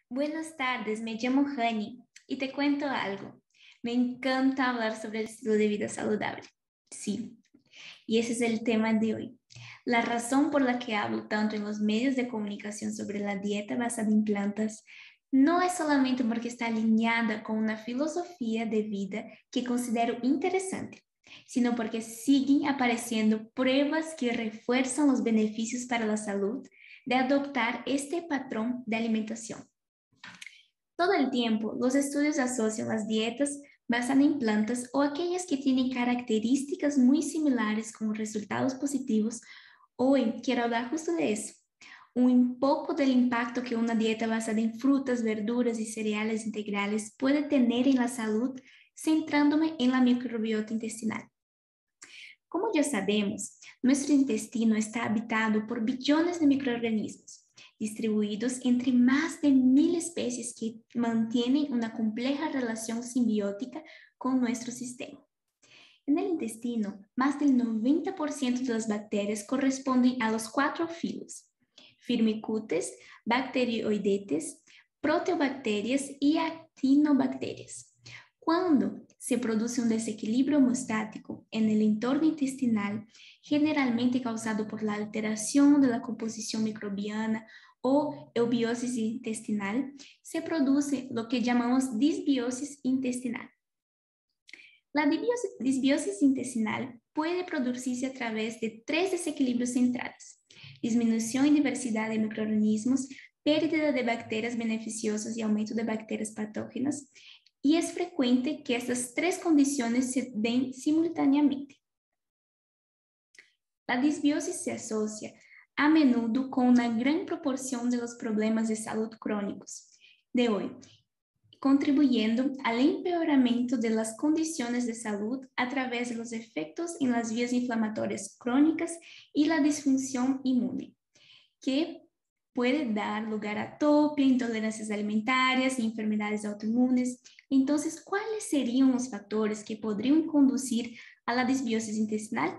Buenas tardes, me llamo Hani y te cuento algo. Me encanta hablar sobre el estilo de vida saludable. Sí, y ese es el tema de hoy. La razón por la que hablo tanto en los medios de comunicación sobre la dieta basada en plantas no es solamente porque está alineada con una filosofía de vida que considero interesante, sino porque siguen apareciendo pruebas que refuerzan los beneficios para la salud de adoptar este patrón de alimentación. Todo el tiempo, los estudios asocian las dietas basadas en plantas o aquellas que tienen características muy similares con resultados positivos. Hoy quiero hablar justo de eso, un poco del impacto que una dieta basada en frutas, verduras y cereales integrales puede tener en la salud, centrándome en la microbiota intestinal. Como ya sabemos, nuestro intestino está habitado por billones de microorganismos, distribuidos entre más de 1000 especies que mantienen una compleja relación simbiótica con nuestro sistema. En el intestino, más del 90% de las bacterias corresponden a los 4 filos: Firmicutes, Bacteroidetes, Proteobacterias y Actinobacterias. Cuando se produce un desequilibrio hemostático en el entorno intestinal, generalmente causado por la alteración de la composición microbiana o eubiosis intestinal, se produce lo que llamamos disbiosis intestinal. La disbiosis intestinal puede producirse a través de 3 desequilibrios centrales: disminución en diversidad de microorganismos, pérdida de bacterias beneficiosas y aumento de bacterias patógenas, y es frecuente que estas 3 condiciones se den simultáneamente. La disbiosis se asocia a menudo con una gran proporción de los problemas de salud crónicos de hoy, contribuyendo al empeoramiento de las condiciones de salud a través de los efectos en las vías inflamatorias crónicas y la disfunción inmune, que puede dar lugar a atopia, intolerancias alimentarias y enfermedades autoinmunes. Entonces, ¿cuáles serían los factores que podrían conducir a la disbiosis intestinal?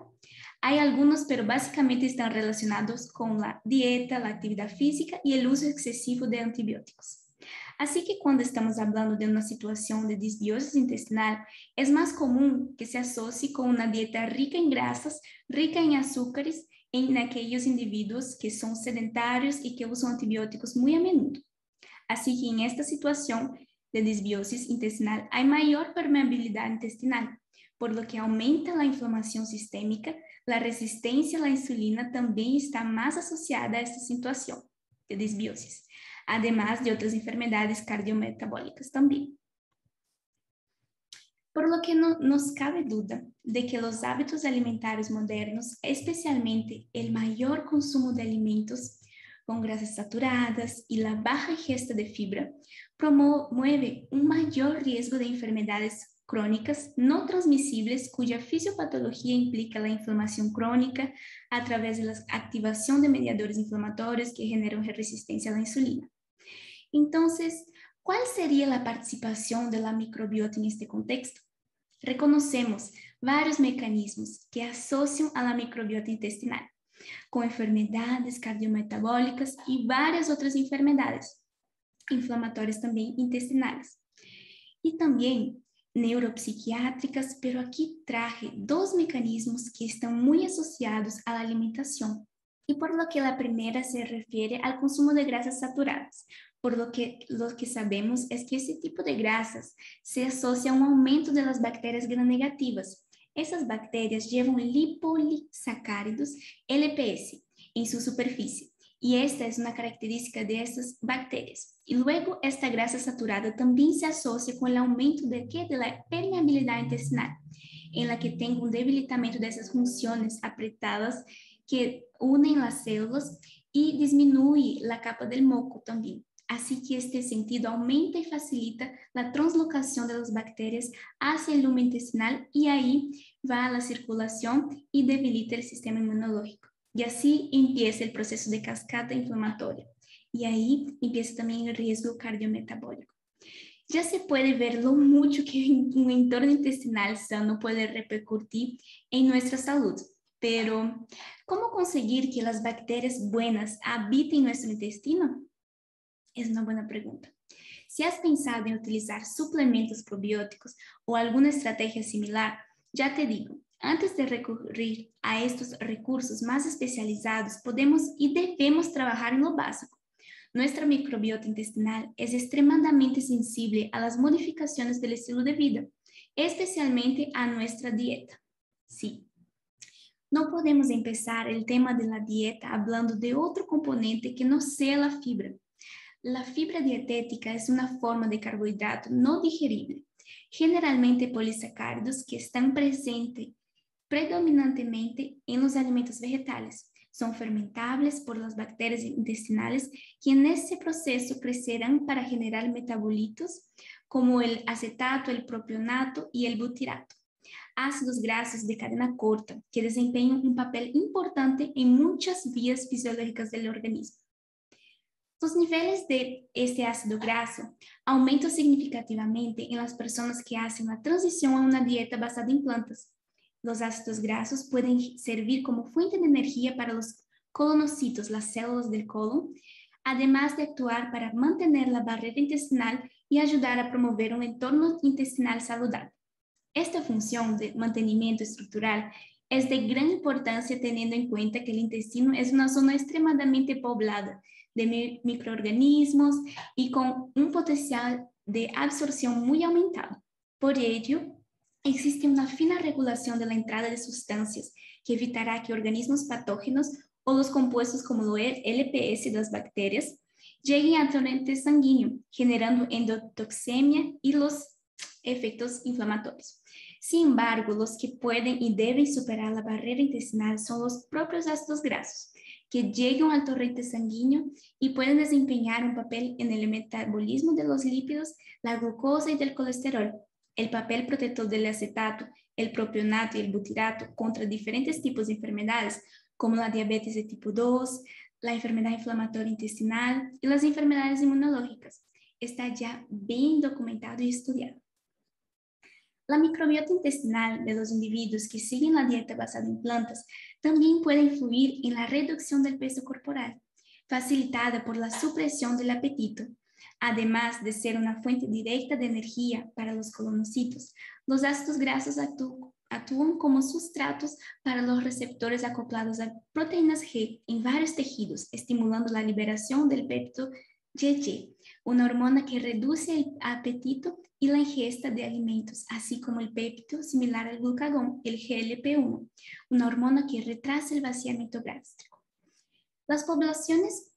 Hay algunos, pero básicamente están relacionados con la dieta, la actividad física y el uso excesivo de antibióticos. Así que cuando estamos hablando de una situación de disbiosis intestinal, es más común que se asocie con una dieta rica en grasas, rica en azúcares, en aquellos individuos que son sedentarios y que usan antibióticos muy a menudo. Así que en esta situación de disbiosis intestinal hay mayor permeabilidad intestinal, por lo que aumenta la inflamación sistémica. La resistencia a la insulina también está más asociada a esta situación de disbiosis, además de otras enfermedades cardiometabólicas también. Por lo que no nos cabe duda de que los hábitos alimentarios modernos, especialmente el mayor consumo de alimentos con grasas saturadas y la baja ingesta de fibra, promueve un mayor riesgo de enfermedades crónicas no transmisibles cuya fisiopatología implica la inflamación crónica a través de la activación de mediadores inflamatorios que generan resistencia a la insulina. Entonces, ¿cuál sería la participación de la microbiota en este contexto? Reconocemos varios mecanismos que asocian a la microbiota intestinal, con enfermedades cardiometabólicas y varias otras enfermedades inflamatorias también intestinales. Y también neuropsiquiátricas, pero aquí traje 2 mecanismos que están muy asociados a la alimentación. Y por lo que la primera se refiere al consumo de grasas saturadas, por lo que sabemos es que ese tipo de grasas se asocia a un aumento de las bacterias gram negativas. Esas bacterias llevan liposacáridos LPS en su superficie, y esta es una característica de estas bacterias. Y luego esta grasa saturada también se asocia con el aumento de la permeabilidad intestinal, en la que tengo un debilitamiento de esas funciones apretadas que unen las células y disminuye la capa del moco también. Así que este sentido aumenta y facilita la translocación de las bacterias hacia el lumen intestinal, y ahí va a la circulación y debilita el sistema inmunológico. Y así empieza el proceso de cascada inflamatoria. Y ahí empieza también el riesgo cardiometabólico. Ya se puede ver lo mucho que un entorno intestinal sano puede repercutir en nuestra salud. Pero, ¿cómo conseguir que las bacterias buenas habiten nuestro intestino? Es una buena pregunta. Si has pensado en utilizar suplementos probióticos o alguna estrategia similar, ya te digo, antes de recurrir a estos recursos más especializados, podemos y debemos trabajar en lo básico. Nuestra microbiota intestinal es extremadamente sensible a las modificaciones del estilo de vida, especialmente a nuestra dieta. Sí. No podemos empezar el tema de la dieta hablando de otro componente que no sea la fibra. La fibra dietética es una forma de carbohidrato no digerible, generalmente polisacáridos que están presentes predominantemente en los alimentos vegetales. Son fermentables por las bacterias intestinales que en ese proceso crecerán para generar metabolitos como el acetato, el propionato y el butirato. Ácidos grasos de cadena corta que desempeñan un papel importante en muchas vías fisiológicas del organismo. Los niveles de este ácido graso aumentan significativamente en las personas que hacen la transición a una dieta basada en plantas. Los ácidos grasos pueden servir como fuente de energía para los colonocitos, las células del colon, además de actuar para mantener la barrera intestinal y ayudar a promover un entorno intestinal saludable. Esta función de mantenimiento estructural es de gran importancia teniendo en cuenta que el intestino es una zona extremadamente poblada de microorganismos y con un potencial de absorción muy aumentado. Por ello, existe una fina regulación de la entrada de sustancias que evitará que organismos patógenos o los compuestos como el LPS de las bacterias lleguen al torrente sanguíneo, generando endotoxemia y los efectos inflamatorios. Sin embargo, los que pueden y deben superar la barrera intestinal son los propios ácidos grasos, que llegan al torrente sanguíneo y pueden desempeñar un papel en el metabolismo de los lípidos, la glucosa y del colesterol, el papel protector del acetato, el propionato y el butirato contra diferentes tipos de enfermedades, como la diabetes de tipo 2, la enfermedad inflamatoria intestinal y las enfermedades inmunológicas. Está ya bien documentado y estudiado. La microbiota intestinal de los individuos que siguen la dieta basada en plantas también puede influir en la reducción del peso corporal, facilitada por la supresión del apetito. Además de ser una fuente directa de energía para los colonocitos, los ácidos grasos actúan como sustratos para los receptores acoplados a proteínas G en varios tejidos, estimulando la liberación del péptido GG, una hormona que reduce el apetito y la ingesta de alimentos, así como el péptido similar al glucagón, el GLP-1, una hormona que retrasa el vaciamiento gástrico. Las poblaciones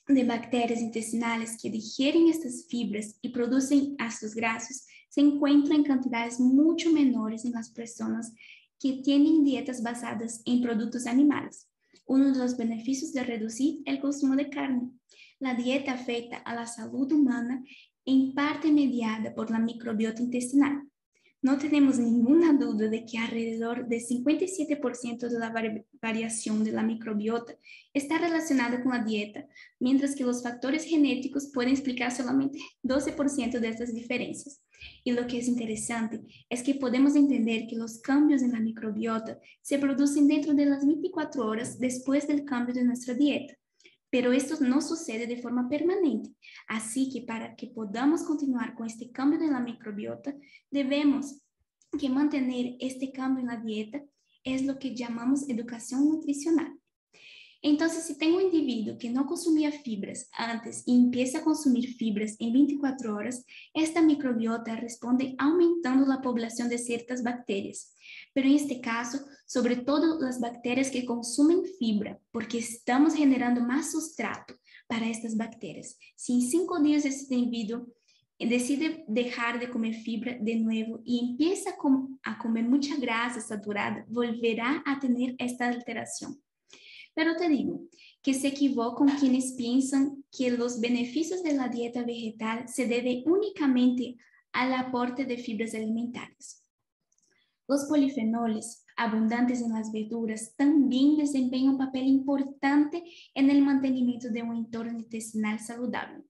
de bacterias intestinales que digieren estas fibras y producen ácidos grasos se encuentran en cantidades mucho menores en las personas que tienen dietas basadas en productos animales. Uno de los beneficios de reducir el consumo de carne. La dieta afecta a la salud humana en parte mediada por la microbiota intestinal. No tenemos ninguna duda de que alrededor de 57% de la variación de la microbiota está relacionada con la dieta, mientras que los factores genéticos pueden explicar solamente 12% de estas diferencias. Y lo que es interesante es que podemos entender que los cambios en la microbiota se producen dentro de las 24 horas después del cambio de nuestra dieta. Pero esto no sucede de forma permanente. Así que para que podamos continuar con este cambio de la microbiota, debemos que mantener este cambio en la dieta es lo que llamamos educación nutricional. Entonces, si tengo un individuo que no consumía fibras antes y empieza a consumir fibras en 24 horas, esta microbiota responde aumentando la población de ciertas bacterias. Pero en este caso, sobre todo las bacterias que consumen fibra, porque estamos generando más sustrato para estas bacterias. Si en 5 días este individuo decide dejar de comer fibra de nuevo y empieza a comer mucha grasa saturada, volverá a tener esta alteración. Pero te digo que se equivocan quienes piensan que los beneficios de la dieta vegetal se deben únicamente al aporte de fibras alimentarias. Los polifenoles abundantes en las verduras también desempeñan un papel importante en el mantenimiento de un entorno intestinal saludable.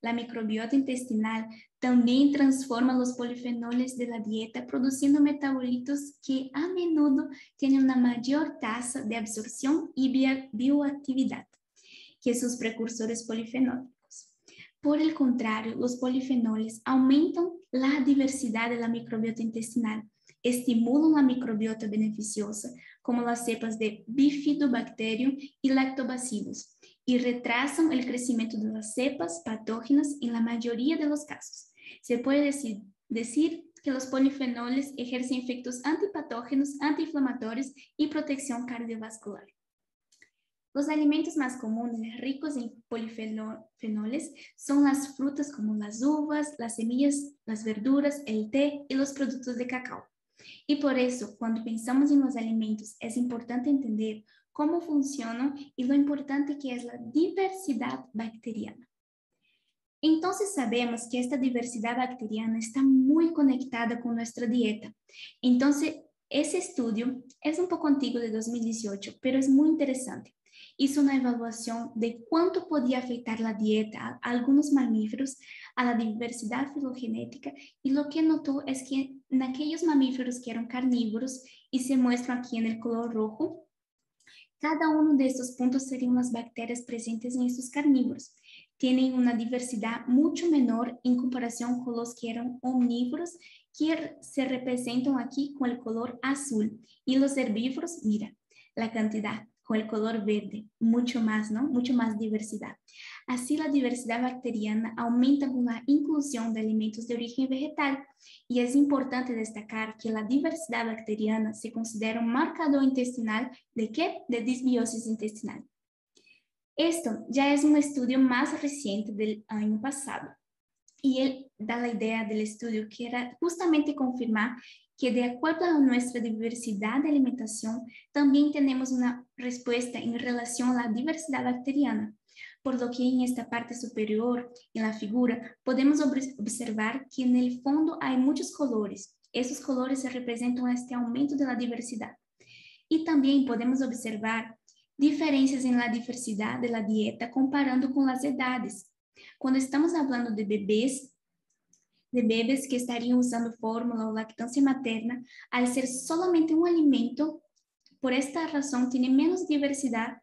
La microbiota intestinal también transforma los polifenoles de la dieta, produciendo metabolitos que a menudo tienen una mayor tasa de absorción y bioactividad que sus precursores polifenólicos. Por el contrario, los polifenoles aumentan la diversidad de la microbiota intestinal, estimulan la microbiota beneficiosa, como las cepas de Bifidobacterium y Lactobacillus, y retrasan el crecimiento de las cepas patógenas en la mayoría de los casos. Se puede decir que los polifenoles ejercen efectos antipatógenos, antiinflamatorios y protección cardiovascular. Los alimentos más comunes ricos en polifenoles son las frutas como las uvas, las semillas, las verduras, el té y los productos de cacao. Y por eso, cuando pensamos en los alimentos, es importante entender cómo funcionan y lo importante que es la diversidad bacteriana. Entonces sabemos que esta diversidad bacteriana está muy conectada con nuestra dieta. Entonces, ese estudio es un poco antiguo, de 2018, pero es muy interesante. Hizo una evaluación de cuánto podía afectar la dieta a algunos mamíferos, a la diversidad filogenética, y lo que notó es que en aquellos mamíferos que eran carnívoros, y se muestra aquí en el color rojo, cada uno de estos puntos serían las bacterias presentes en estos carnívoros. Tienen una diversidad mucho menor en comparación con los que eran omnívoros, que se representan aquí con el color azul. Y los herbívoros, mira, la cantidad con el color verde, mucho más, ¿no? Mucho más diversidad. Así, la diversidad bacteriana aumenta con la inclusión de alimentos de origen vegetal, y es importante destacar que la diversidad bacteriana se considera un marcador intestinal ¿de qué? De disbiosis intestinal. Esto ya es un estudio más reciente del año pasado, y él da la idea del estudio que era justamente confirmar que de acuerdo a nuestra diversidad de alimentación, también tenemos una respuesta en relación a la diversidad bacteriana, por lo que en esta parte superior, en la figura, podemos observar que en el fondo hay muchos colores. Esos colores representan este aumento de la diversidad. Y también podemos observar diferencias en la diversidad de la dieta comparando con las edades. Cuando estamos hablando de bebés que estarían usando fórmula o lactancia materna, al ser solamente un alimento, por esta razón tiene menos diversidad,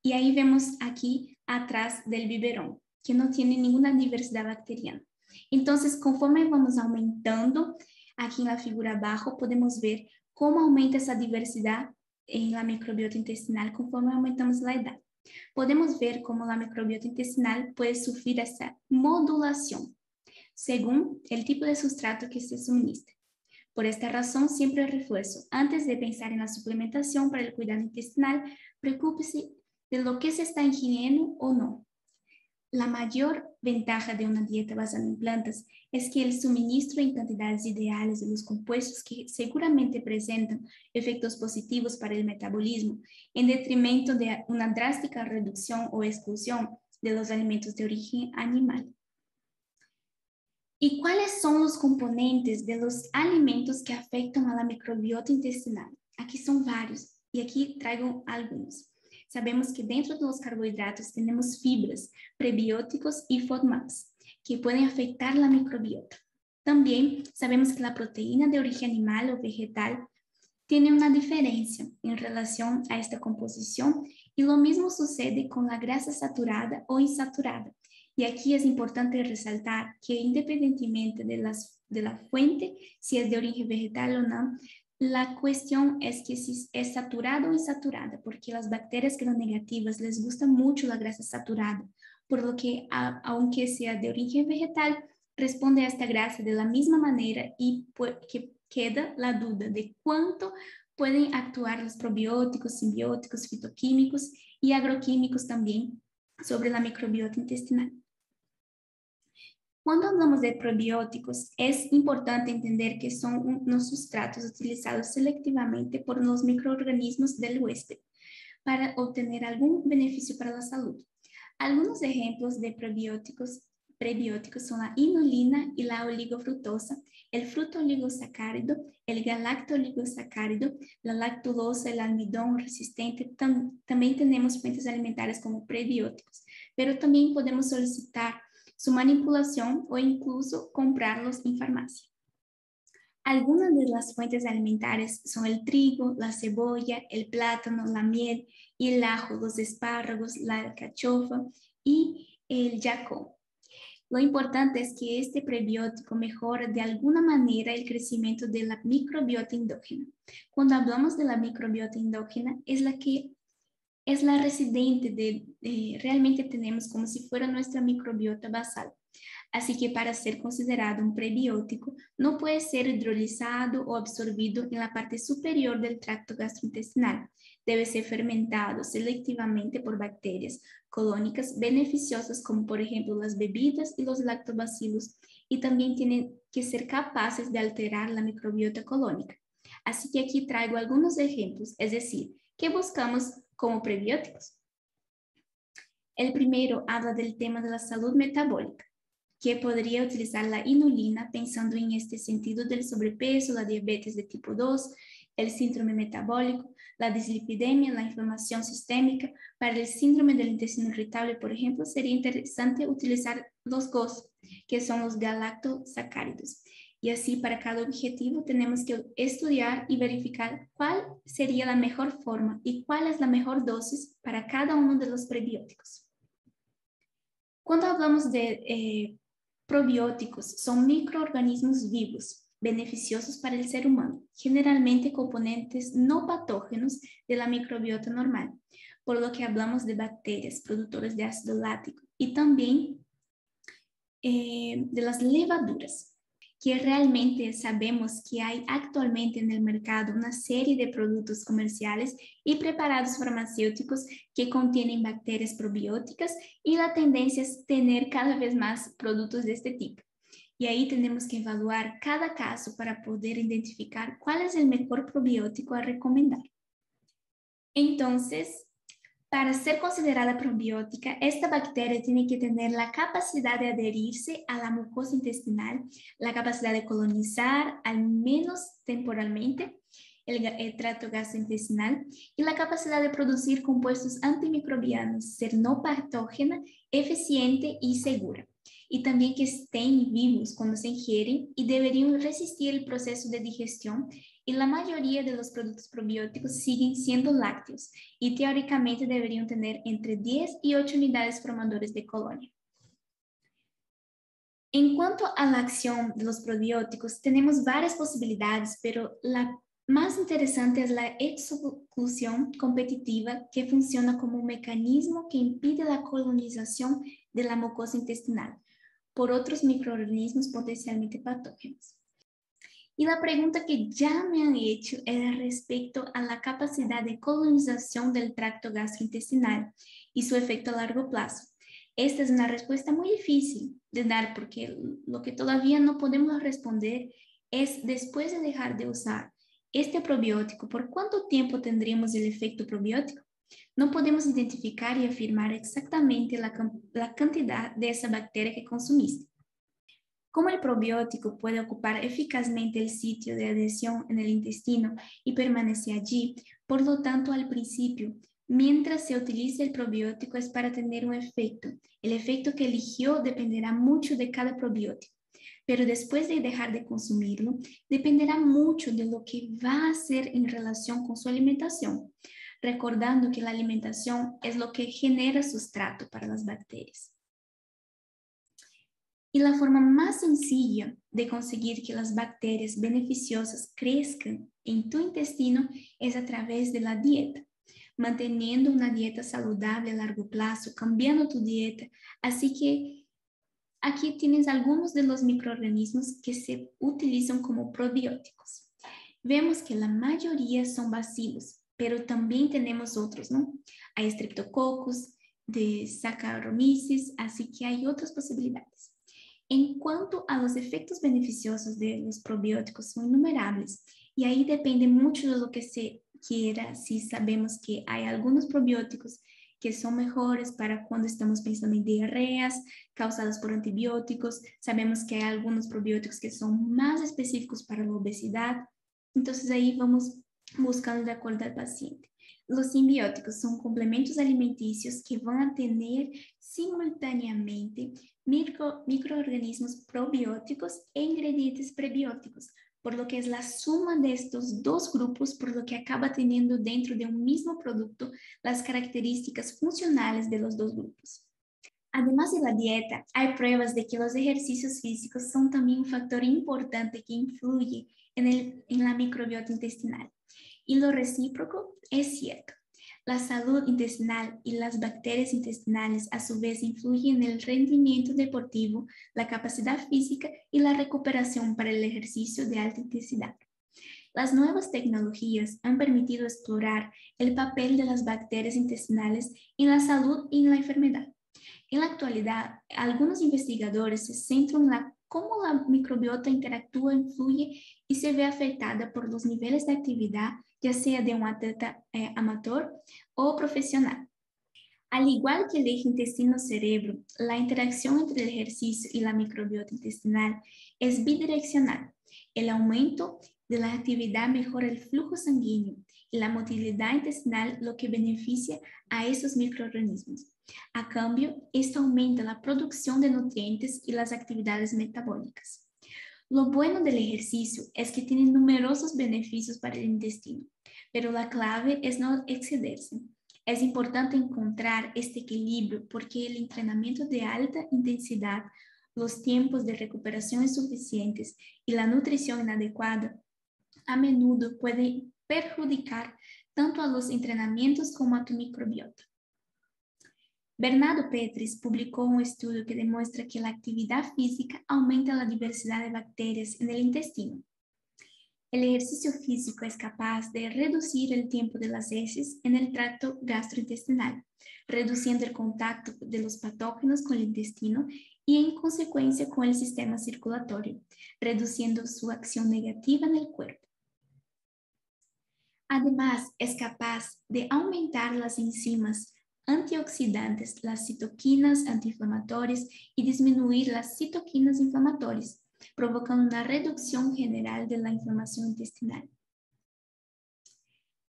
y ahí vemos aquí atrás del biberón, que no tiene ninguna diversidad bacteriana. Entonces, conforme vamos aumentando, aquí en la figura abajo podemos ver cómo aumenta esa diversidad en la microbiota intestinal conforme aumentamos la edad. Podemos ver cómo la microbiota intestinal puede sufrir esta modulación según el tipo de sustrato que se suministra. Por esta razón, siempre refuerzo, antes de pensar en la suplementación para el cuidado intestinal, preocúpese de lo que se está ingiriendo o no. La mayor ventaja de una dieta basada en plantas es que el suministro en cantidades ideales de los compuestos que seguramente presentan efectos positivos para el metabolismo, en detrimento de una drástica reducción o exclusión de los alimentos de origen animal. ¿Y cuáles son los componentes de los alimentos que afectan a la microbiota intestinal? Aquí son varios, y aquí traigo algunos. Sabemos que dentro de los carbohidratos tenemos fibras, prebióticos y FODMAPs, que pueden afectar la microbiota. También sabemos que la proteína de origen animal o vegetal tiene una diferencia en relación a esta composición, y lo mismo sucede con la grasa saturada o insaturada. Y aquí es importante resaltar que independientemente de la fuente, si es de origen vegetal o no, la cuestión es que si es saturada o insaturada, porque las bacterias gram-negativas les gusta mucho la grasa saturada, por lo que aunque sea de origen vegetal, responde a esta grasa de la misma manera, y que queda la duda de cuánto pueden actuar los probióticos, simbióticos, fitoquímicos y agroquímicos también sobre la microbiota intestinal. Cuando hablamos de probióticos, es importante entender que son unos sustratos utilizados selectivamente por los microorganismos del huésped para obtener algún beneficio para la salud. Algunos ejemplos de prebióticos son la inulina y la oligofructosa, el fruto oligosacárido, el galacto-oligosacárido, la lactulosa, el almidón resistente. También tenemos fuentes alimentarias como prebióticos, pero también podemos solicitar su manipulación o incluso comprarlos en farmacia. Algunas de las fuentes alimentarias son el trigo, la cebolla, el plátano, la miel y el ajo, los espárragos, la alcachofa y el yacón. Lo importante es que este prebiótico mejora de alguna manera el crecimiento de la microbiota endógena. Cuando hablamos de la microbiota endógena, es la que es la residente realmente tenemos como si fuera nuestra microbiota basal. Así que para ser considerado un prebiótico, no puede ser hidrolizado o absorbido en la parte superior del tracto gastrointestinal. Debe ser fermentado selectivamente por bacterias colónicas beneficiosas como por ejemplo las bebidas y los lactobacilos, y también tienen que ser capaces de alterar la microbiota colónica. Así que aquí traigo algunos ejemplos, es decir, ¿qué buscamos como prebióticos? El primero habla del tema de la salud metabólica, que podría utilizar la inulina pensando en este sentido del sobrepeso, la diabetes de tipo 2, el síndrome metabólico, la dislipidemia, la inflamación sistémica. Para el síndrome del intestino irritable, por ejemplo, sería interesante utilizar los GOS, que son los galactosacáridos. Y así para cada objetivo tenemos que estudiar y verificar cuál sería la mejor forma y cuál es la mejor dosis para cada uno de los prebióticos. Cuando hablamos de probióticos, son microorganismos vivos, beneficiosos para el ser humano, generalmente componentes no patógenos de la microbiota normal, por lo que hablamos de bacterias productoras de ácido láctico y también de las levaduras, que realmente sabemos que hay actualmente en el mercado una serie de productos comerciales y preparados farmacéuticos que contienen bacterias probióticas, y la tendencia es tener cada vez más productos de este tipo. Y ahí tenemos que evaluar cada caso para poder identificar cuál es el mejor probiótico a recomendar. Entonces, para ser considerada probiótica, esta bacteria tiene que tener la capacidad de adherirse a la mucosa intestinal, la capacidad de colonizar, al menos temporalmente, el tracto gastrointestinal, y la capacidad de producir compuestos antimicrobianos, ser no patógena, eficiente y segura. Y también que estén vivos cuando se ingieren y deberían resistir el proceso de digestión, y la mayoría de los productos probióticos siguen siendo lácteos y teóricamente deberían tener entre 10 y 8 unidades formadoras de colonia. En cuanto a la acción de los probióticos, tenemos varias posibilidades, pero la más interesante es la exclusión competitiva, que funciona como un mecanismo que impide la colonización de la mucosa intestinal por otros microorganismos potencialmente patógenos. Y la pregunta que ya me han hecho era respecto a la capacidad de colonización del tracto gastrointestinal y su efecto a largo plazo. Esta es una respuesta muy difícil de dar, porque lo que todavía no podemos responder es, después de dejar de usar este probiótico, ¿por cuánto tiempo tendríamos el efecto probiótico? No podemos identificar y afirmar exactamente la cantidad de esa bacteria que consumiste. Como el probiótico puede ocupar eficazmente el sitio de adhesión en el intestino y permanece allí, por lo tanto, al principio, mientras se utiliza el probiótico es para tener un efecto. El efecto que eligió dependerá mucho de cada probiótico, pero después de dejar de consumirlo, dependerá mucho de lo que va a hacer en relación con su alimentación, recordando que la alimentación es lo que genera sustrato para las bacterias. Y la forma más sencilla de conseguir que las bacterias beneficiosas crezcan en tu intestino es a través de la dieta, manteniendo una dieta saludable a largo plazo, cambiando tu dieta. Así que aquí tienes algunos de los microorganismos que se utilizan como probióticos. Vemos que la mayoría son bacilos, pero también tenemos otros, ¿no? Hay Streptococcus, de Saccharomyces, así que hay otras posibilidades. En cuanto a los efectos beneficiosos de los probióticos, son innumerables, y ahí depende mucho de lo que se quiera. Si sabemos que hay algunos probióticos que son mejores para cuando estamos pensando en diarreas causadas por antibióticos, sabemos que hay algunos probióticos que son más específicos para la obesidad, entonces ahí vamos buscando de acuerdo al paciente. Los simbióticos son complementos alimenticios que van a tener simultáneamente microorganismos probióticos e ingredientes prebióticos, por lo que es la suma de estos dos grupos, por lo que acaba teniendo dentro de un mismo producto las características funcionales de los dos grupos. Además de la dieta, hay pruebas de que los ejercicios físicos son también un factor importante que influye en la microbiota intestinal. Y lo recíproco es cierto. La salud intestinal y las bacterias intestinales a su vez influyen en el rendimiento deportivo, la capacidad física y la recuperación para el ejercicio de alta intensidad. Las nuevas tecnologías han permitido explorar el papel de las bacterias intestinales en la salud y en la enfermedad. En la actualidad, algunos investigadores se centran en cómo la microbiota interactúa, influye y se ve afectada por los niveles de actividad, ya sea de un atleta amateur o profesional. Al igual que el eje intestino-cerebro, la interacción entre el ejercicio y la microbiota intestinal es bidireccional. El aumento de la actividad mejora el flujo sanguíneo y la motilidad intestinal, lo que beneficia a esos microorganismos. A cambio, esto aumenta la producción de nutrientes y las actividades metabólicas. Lo bueno del ejercicio es que tiene numerosos beneficios para el intestino, pero la clave es no excederse. Es importante encontrar este equilibrio porque el entrenamiento de alta intensidad, los tiempos de recuperación insuficientes y la nutrición inadecuada a menudo pueden perjudicar tanto a los entrenamientos como a tu microbiota. Bernardo Petris publicó un estudio que demuestra que la actividad física aumenta la diversidad de bacterias en el intestino. El ejercicio físico es capaz de reducir el tiempo de las heces en el tracto gastrointestinal, reduciendo el contacto de los patógenos con el intestino y en consecuencia con el sistema circulatorio, reduciendo su acción negativa en el cuerpo. Además, es capaz de aumentar las enzimas antioxidantes, las citoquinas antiinflamatorias y disminuir las citoquinas inflamatorias, provocando una reducción general de la inflamación intestinal.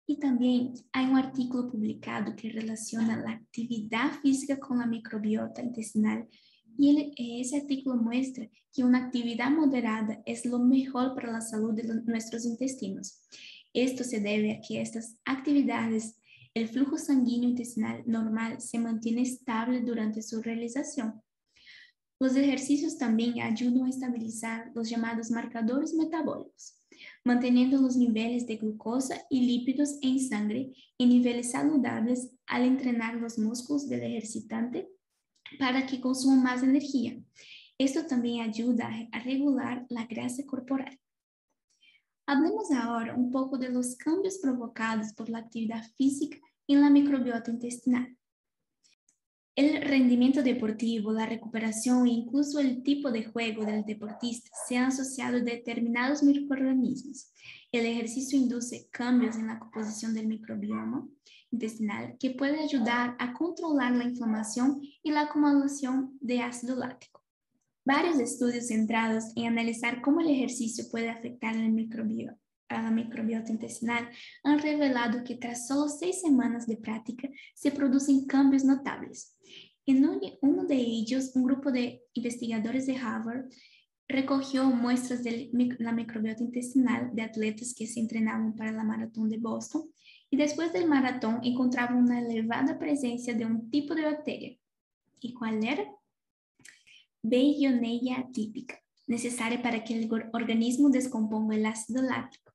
Y también hay un artículo publicado que relaciona la actividad física con la microbiota intestinal y ese artículo muestra que una actividad moderada es lo mejor para la salud de nuestros intestinos. Esto se debe a que estas actividades, el flujo sanguíneo intestinal normal se mantiene estable durante su realización. Los ejercicios también ayudan a estabilizar los llamados marcadores metabólicos, manteniendo los niveles de glucosa y lípidos en sangre en niveles saludables al entrenar los músculos del ejercitante para que consuman más energía. Esto también ayuda a regular la grasa corporal. Hablemos ahora un poco de los cambios provocados por la actividad física en la microbiota intestinal. El rendimiento deportivo, la recuperación e incluso el tipo de juego del deportista se han asociado a determinados microorganismos. El ejercicio induce cambios en la composición del microbioma intestinal que puede ayudar a controlar la inflamación y la acumulación de ácido láctico. Varios estudios centrados en analizar cómo el ejercicio puede afectar a la microbiota intestinal han revelado que tras solo 6 semanas de práctica se producen cambios notables. En uno de ellos, un grupo de investigadores de Harvard recogió muestras de la microbiota intestinal de atletas que se entrenaban para la maratón de Boston y después del maratón encontraban una elevada presencia de un tipo de bacteria. ¿Y cuál era? Veillonella atípica, necesaria para que el organismo descomponga el ácido láctico.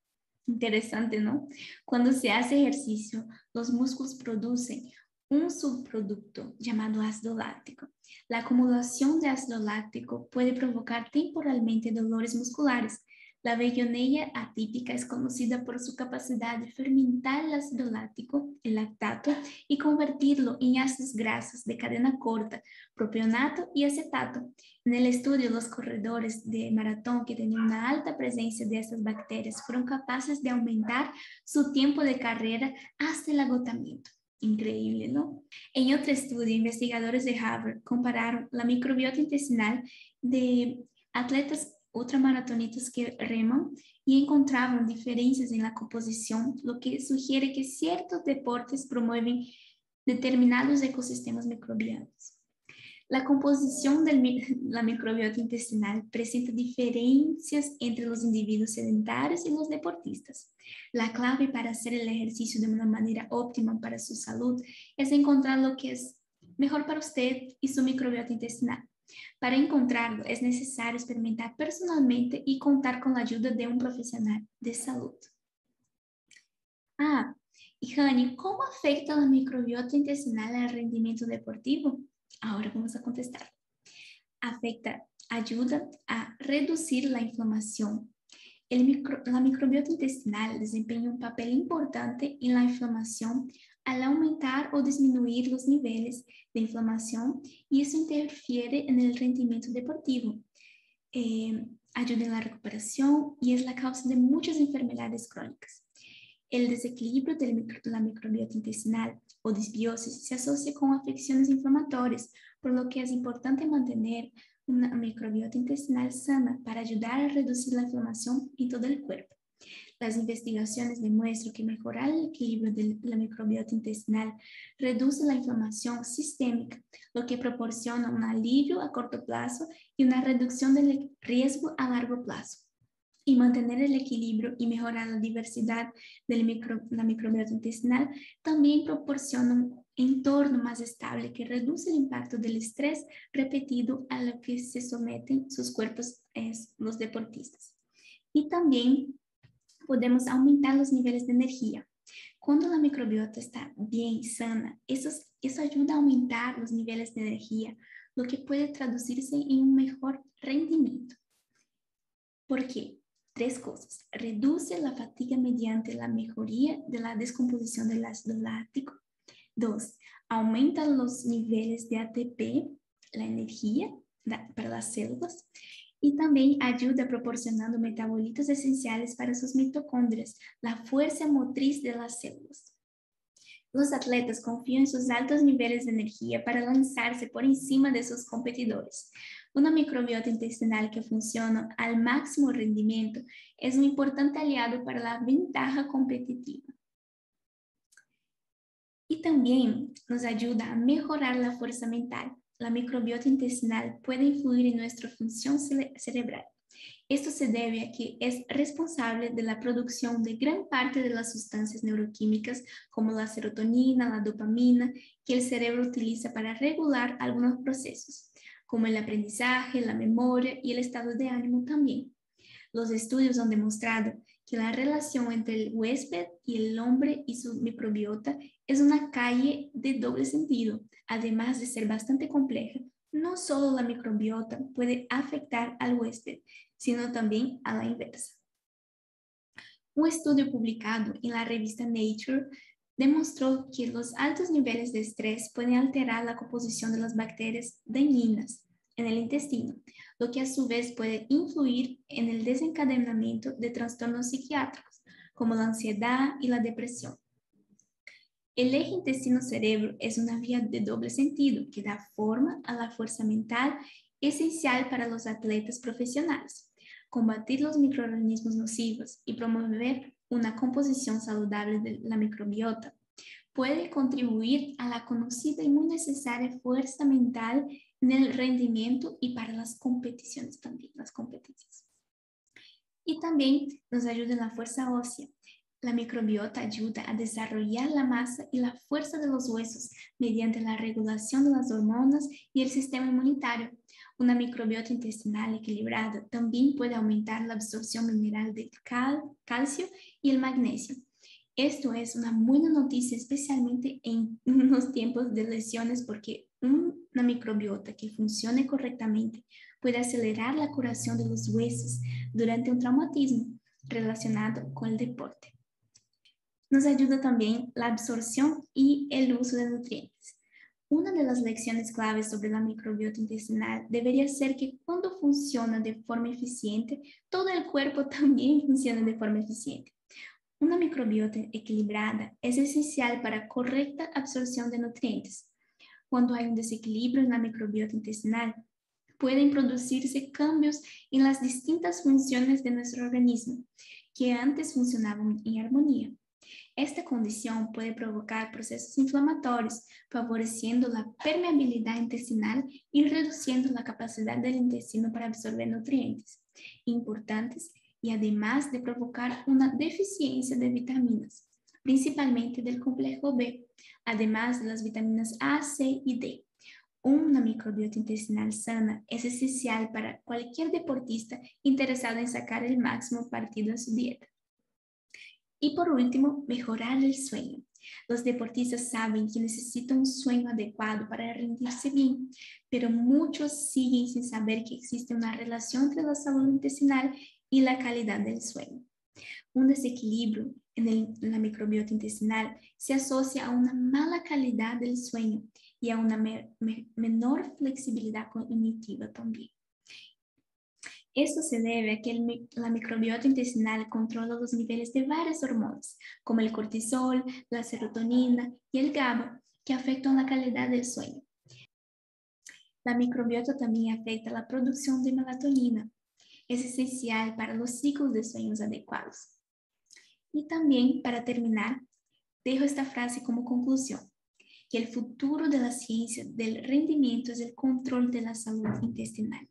Interesante, ¿no? Cuando se hace ejercicio, los músculos producen un subproducto llamado ácido láctico. La acumulación de ácido láctico puede provocar temporalmente dolores musculares. La Veillonella atípica es conocida por su capacidad de fermentar el ácido láctico, el lactato, y convertirlo en ácidos grasos de cadena corta, propionato y acetato. En el estudio, los corredores de maratón que tenían una alta presencia de estas bacterias fueron capaces de aumentar su tiempo de carrera hasta el agotamiento. Increíble, ¿no? En otro estudio, investigadores de Harvard compararon la microbiota intestinal de atletas ultramaratonistas que reman y encontraron diferencias en la composición, lo que sugiere que ciertos deportes promueven determinados ecosistemas microbianos. La composición de la microbiota intestinal presenta diferencias entre los individuos sedentarios y los deportistas. La clave para hacer el ejercicio de una manera óptima para su salud es encontrar lo que es mejor para usted y su microbiota intestinal. Para encontrarlo, es necesario experimentar personalmente y contar con la ayuda de un profesional de salud. Y Hani, ¿cómo afecta la microbiota intestinal al rendimiento deportivo? Ahora vamos a contestar. Ayuda a reducir la inflamación. La microbiota intestinal desempeña un papel importante en la inflamación al aumentar o disminuir los niveles de inflamación y eso interfiere en el rendimiento deportivo. Ayuda en la recuperación y es la causa de muchas enfermedades crónicas. El desequilibrio de la microbiota intestinal o disbiosis se asocia con afecciones inflamatorias, por lo que es importante mantener una microbiota intestinal sana para ayudar a reducir la inflamación en todo el cuerpo. Las investigaciones demuestran que mejorar el equilibrio de la microbiota intestinal reduce la inflamación sistémica, lo que proporciona un alivio a corto plazo y una reducción del riesgo a largo plazo. Y mantener el equilibrio y mejorar la diversidad de la microbiota intestinal también proporciona un entorno más estable que reduce el impacto del estrés repetido a lo que se someten sus cuerpos los deportistas. Y también podemos aumentar los niveles de energía. Cuando la microbiota está bien sana, eso ayuda a aumentar los niveles de energía, lo que puede traducirse en un mejor rendimiento. ¿Por qué? 3 cosas. Reduce la fatiga mediante la mejoría de la descomposición del ácido láctico. 2. Aumenta los niveles de ATP, la energía para las células. Y también ayuda proporcionando metabolitos esenciales para sus mitocondrias, la fuerza motriz de las células. Los atletas confían en sus altos niveles de energía para lanzarse por encima de sus competidores. Una microbiota intestinal que funciona al máximo rendimiento es un importante aliado para la ventaja competitiva. Y también nos ayuda a mejorar la fuerza mental. La microbiota intestinal puede influir en nuestra función cerebral. Esto se debe a que es responsable de la producción de gran parte de las sustancias neuroquímicas como la serotonina, la dopamina, que el cerebro utiliza para regular algunos procesos, como el aprendizaje, la memoria y el estado de ánimo también. Los estudios han demostrado que la relación entre el huésped y el hombre y su microbiota es una calle de doble sentido, además de ser bastante compleja. No solo la microbiota puede afectar al huésped, sino también a la inversa. Un estudio publicado en la revista Nature demostró que los altos niveles de estrés pueden alterar la composición de las bacterias dañinas en el intestino, lo que a su vez puede influir en el desencadenamiento de trastornos psiquiátricos, como la ansiedad y la depresión. El eje intestino-cerebro es una vía de doble sentido que da forma a la fuerza mental esencial para los atletas profesionales. Combatir los microorganismos nocivos y promover una composición saludable de la microbiota puede contribuir a la conocida y muy necesaria fuerza mental en el rendimiento y para las competiciones también, las competencias. Y también nos ayuda en la fuerza ósea. La microbiota ayuda a desarrollar la masa y la fuerza de los huesos mediante la regulación de las hormonas y el sistema inmunitario. Una microbiota intestinal equilibrada también puede aumentar la absorción mineral del calcio y el magnesio. Esto es una buena noticia, especialmente en unos tiempos de lesiones, porque una microbiota que funcione correctamente puede acelerar la curación de los huesos durante un traumatismo relacionado con el deporte. Nos ayuda también la absorción y el uso de nutrientes. Una de las lecciones claves sobre la microbiota intestinal debería ser que cuando funciona de forma eficiente, todo el cuerpo también funciona de forma eficiente. Una microbiota equilibrada es esencial para correcta absorción de nutrientes. Cuando hay un desequilibrio en la microbiota intestinal, pueden producirse cambios en las distintas funciones de nuestro organismo, que antes funcionaban en armonía. Esta condición puede provocar procesos inflamatorios, favoreciendo la permeabilidad intestinal y reduciendo la capacidad del intestino para absorber nutrientes importantes y además de provocar una deficiencia de vitaminas, principalmente del complejo B, además de las vitaminas A, C y D. Una microbiota intestinal sana es esencial para cualquier deportista interesado en sacar el máximo partido a su dieta. Y por último, mejorar el sueño. Los deportistas saben que necesitan un sueño adecuado para rendirse bien, pero muchos siguen sin saber que existe una relación entre la salud intestinal y la calidad del sueño. Un desequilibrio en la microbiota intestinal se asocia a una mala calidad del sueño y a una menor flexibilidad cognitiva también. Esto se debe a que la microbiota intestinal controla los niveles de varias hormonas, como el cortisol, la serotonina y el GABA, que afectan la calidad del sueño. La microbiota también afecta la producción de melatonina. Es esencial para los ciclos de sueños adecuados. Y también, para terminar, dejo esta frase como conclusión, que el futuro de la ciencia del rendimiento es el control de la salud intestinal.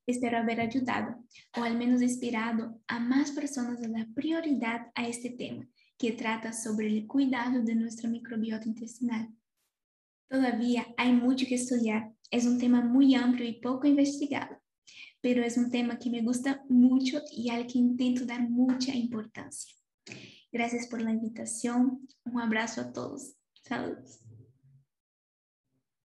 Espero haber ayudado, o al menos inspirado a más personas a dar prioridad a este tema, que trata sobre el cuidado de nuestra microbiota intestinal. Todavía hay mucho que estudiar, es un tema muy amplio y poco investigado, pero es un tema que me gusta mucho y al que intento dar mucha importancia. Gracias por la invitación, un abrazo a todos, saludos.